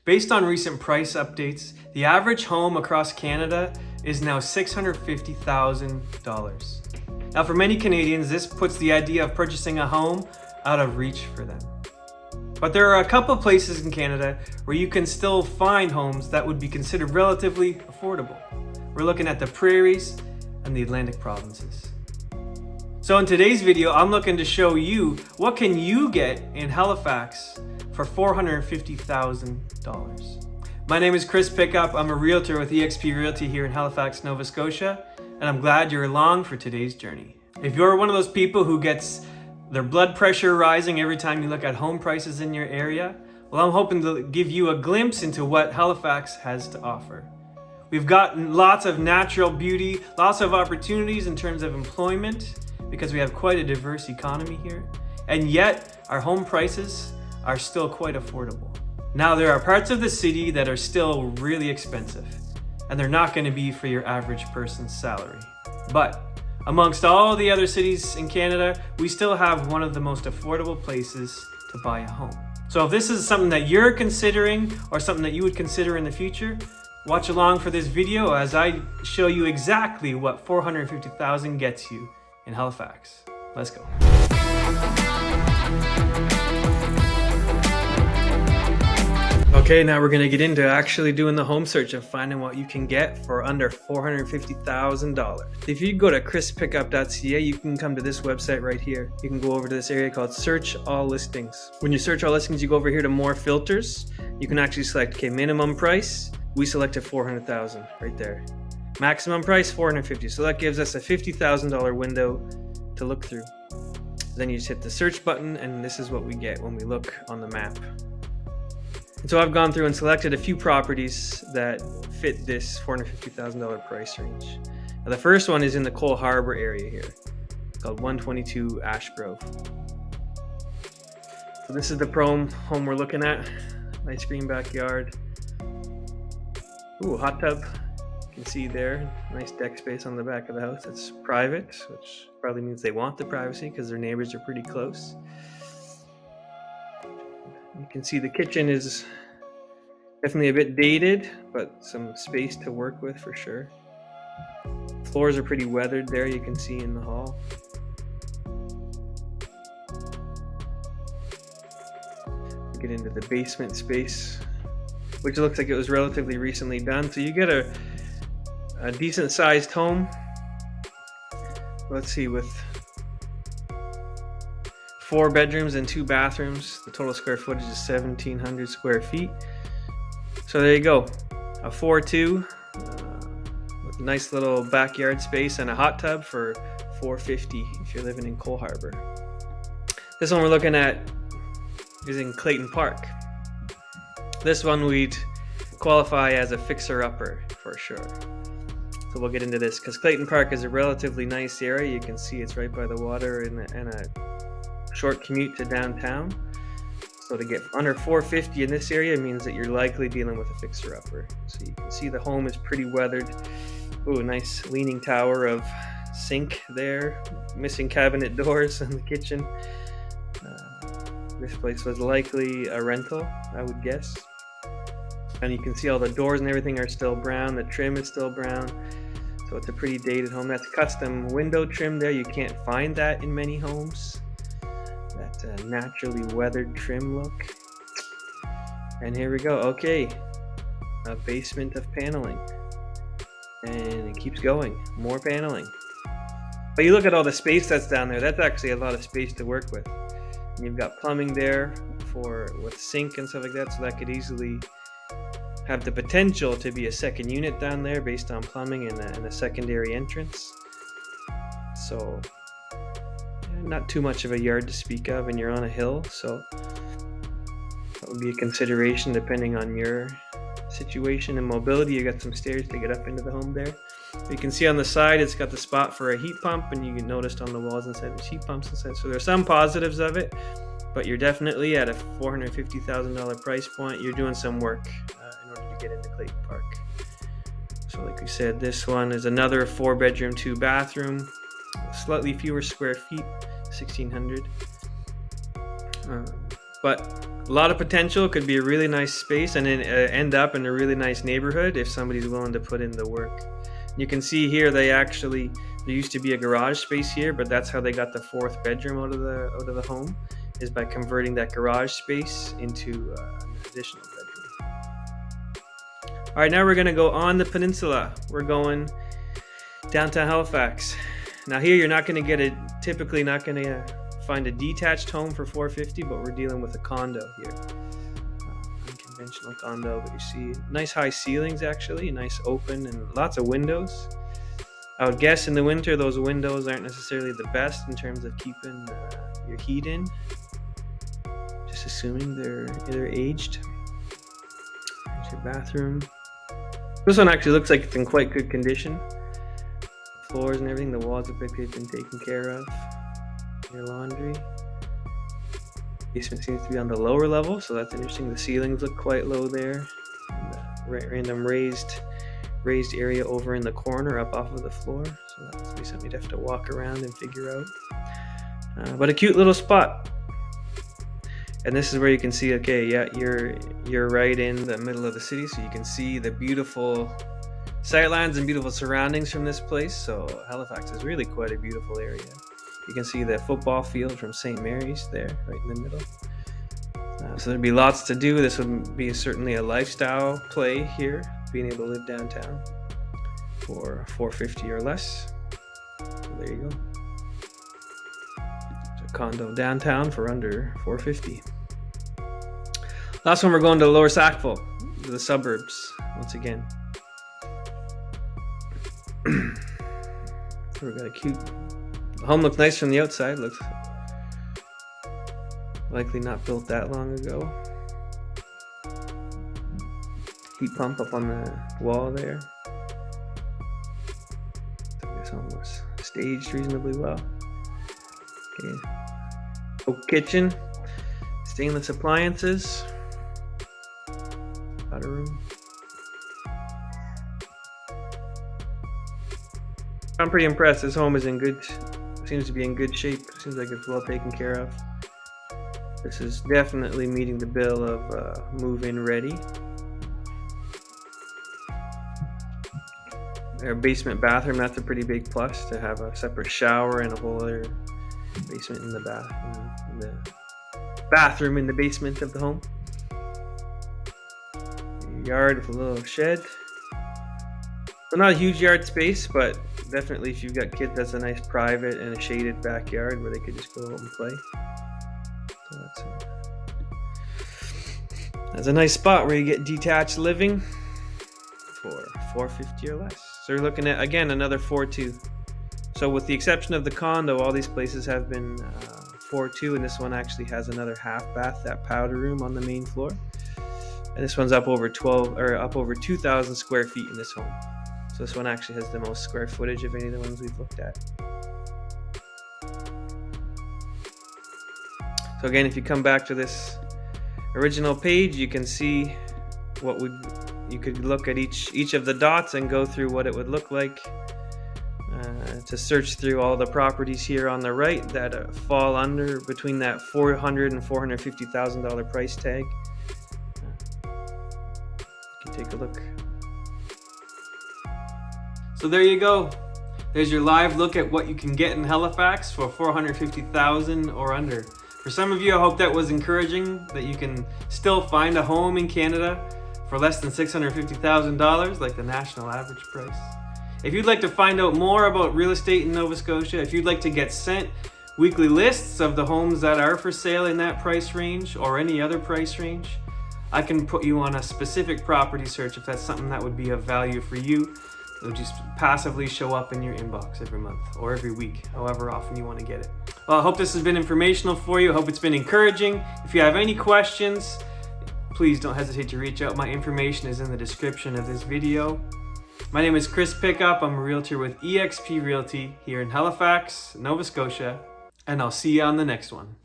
Based on recent price updates, the average home across Canada is now $650,000. Now for many Canadians, this puts the idea of purchasing a home out of reach for them. But there are a couple places in Canada where you can still find homes that would be considered relatively affordable. We're looking at the prairies and the Atlantic provinces. So in today's video, I'm looking to show you what can you get in Halifax for $450,000. My name is Chris Pickup. I'm a realtor with eXp Realty here in Halifax, Nova Scotia, and I'm glad you're along for today's journey. If you're one of those people who gets their blood pressure rising every time you look at home prices in your area, well, I'm hoping to give you a glimpse into what Halifax has to offer. We've got lots of natural beauty, lots of opportunities in terms of employment, because we have quite a diverse economy here, and yet our home prices are still quite affordable. Now, there are parts of the city that are still really expensive, and they're not going to be for your average person's salary. But amongst all the other cities in Canada, we still have one of the most affordable places to buy a home. So if this is something that you're considering or something that you would consider in the future, watch along for this video as I show you exactly what $450,000 gets you in Halifax. Let's go. Okay, now we're gonna get into actually doing the home search and finding what you can get for under $450,000. If you go to chrispickup.ca, you can come to this website right here. You can go over to this area called Search All Listings. When you search all listings, you go over here to More Filters. You can actually select, okay, minimum price. We selected $400,000 right there. Maximum price, $450,000. So that gives us a $50,000 window to look through. Then you just hit the search button, and this is what we get when we look on the map. And so I've gone through and selected a few properties that fit this $450,000 price range. Now the first one is in the Cole Harbour area here. It's called 122 Ashgrove. So this is the home we're looking at. Nice green backyard. Ooh, hot tub. You can see there, nice deck space on the back of the house. It's private, which probably means they want the privacy because their neighbors are pretty close. You can see the kitchen is definitely a bit dated, but some space to work with for sure. Floors are pretty weathered there, you can see in the hall. Get into the basement space, which looks like it was relatively recently done. So you get a decent sized home. Let's see, with 4 bedrooms and 2 bathrooms. The total square footage is 1,700 square feet. So there you go, a 4-2 with a nice little backyard space and a hot tub for $450 if you're living in Cole Harbour. This one we're looking at is in Clayton Park. This one we'd qualify as a fixer-upper for sure. So we'll get into this because Clayton Park is a relatively nice area. You can see it's right by the water and a short commute to downtown. So to get under $450 in this area means that you're likely dealing with a fixer-upper. So you can see the home is pretty weathered. Ooh, nice leaning tower of sink there. Missing cabinet doors in the kitchen. This place was likely a rental, I would guess. And you can see all the doors and everything are still brown. The trim is still brown. So it's a pretty dated home. That's custom window trim there. You can't find that in many homes. That naturally weathered trim look. And here we go. Okay, a basement of paneling. And it keeps going. More paneling. But you look at all the space that's down there. That's actually a lot of space to work with. And you've got plumbing there with sink and stuff like that. So that could easily have the potential to be a second unit down there based on plumbing and a secondary entrance. So not too much of a yard to speak of, and you're on a hill, so that would be a consideration depending on your situation and mobility. You got some stairs to get up into the home there. You can see on the side it's got the spot for a heat pump, and you can notice on the walls inside there's heat pumps inside. So there's some positives of it, but you're definitely at a $450,000 price point. You're doing some work in order to get into Clayton Park. So like we said, this one is another 4-bedroom, 2-bathroom, slightly fewer square feet, 1,600. but a lot of potential. Could be a really nice space and then end up in a really nice neighborhood if somebody's willing to put in the work. You can see here there used to be a garage space here, but that's how they got the 4th bedroom out of the home, is by converting that garage space into an additional bedroom. All right, now we're going to go on the peninsula. We're going downtown Halifax. Now here you're typically not going to find a detached home for $450, but we're dealing with a condo here. Unconventional condo, but you see nice high ceilings, actually, nice open and lots of windows. I would guess in the winter those windows aren't necessarily the best in terms of keeping your heat in. Just assuming they're aged. There's your bathroom. This one actually looks like it's in quite good condition. Floors and everything, the walls look like they've been taken care of. Your laundry. Basement seems to be on the lower level, so that's interesting. The ceilings look quite low there. And the random raised area over in the corner up off of the floor. So that must be something you'd have to walk around and figure out. But a cute little spot. And this is where you can see, okay, yeah, you're right in the middle of the city, so you can see the beautiful sightlines and beautiful surroundings from this place. So Halifax is really quite a beautiful area. You can see the football field from St. Mary's there, right in the middle. So there'd be lots to do. This would be certainly a lifestyle play here, being able to live downtown for $450 or less. So there you go. There's a condo downtown for under $450. Last one, we're going to Lower Sackville, to the suburbs, once again. We've got a cute... The home looks nice from the outside. Looks likely not built that long ago. Heat pump up on the wall there. This home was staged reasonably well. Okay. Oak kitchen. Stainless appliances. Powder room. I'm pretty impressed. This home is seems to be in good shape. Seems like it's well taken care of. This is definitely meeting the bill of move-in ready. Our basement bathroom, that's a pretty big plus, to have a separate shower and a whole other basement in the bathroom in the basement of the home. Yard with a little shed. So not a huge yard space, but definitely if you've got kids, that's a nice private and a shaded backyard where they could just go out and play. So that's a nice spot where you get detached living for $450 or less. So you're looking at, again, another 4.2. So with the exception of the condo, all these places have been 4.2, and this one actually has another half bath, that powder room on the main floor. And this one's up over 2,000 square feet in this home. So this one actually has the most square footage of any of the ones we've looked at. So again, if you come back to this original page, you can see you could look at each of the dots and go through what it would look like to search through all the properties here on the right that fall under between that $400,000 and $450,000 price tag. You can take a look. So there you go. There's your live look at what you can get in Halifax for $450,000 or under. For some of you, I hope that was encouraging, that you can still find a home in Canada for less than $650,000, like the national average price. If you'd like to find out more about real estate in Nova Scotia, if you'd like to get sent weekly lists of the homes that are for sale in that price range or any other price range, I can put you on a specific property search if that's something that would be of value for you. It'll just passively show up in your inbox every month or every week, however often you want to get it. Well, I hope this has been informational for you. I hope it's been encouraging. If you have any questions, please don't hesitate to reach out. My information is in the description of this video. My name is Chris Pickup. I'm a realtor with eXp Realty here in Halifax, Nova Scotia, and I'll see you on the next one.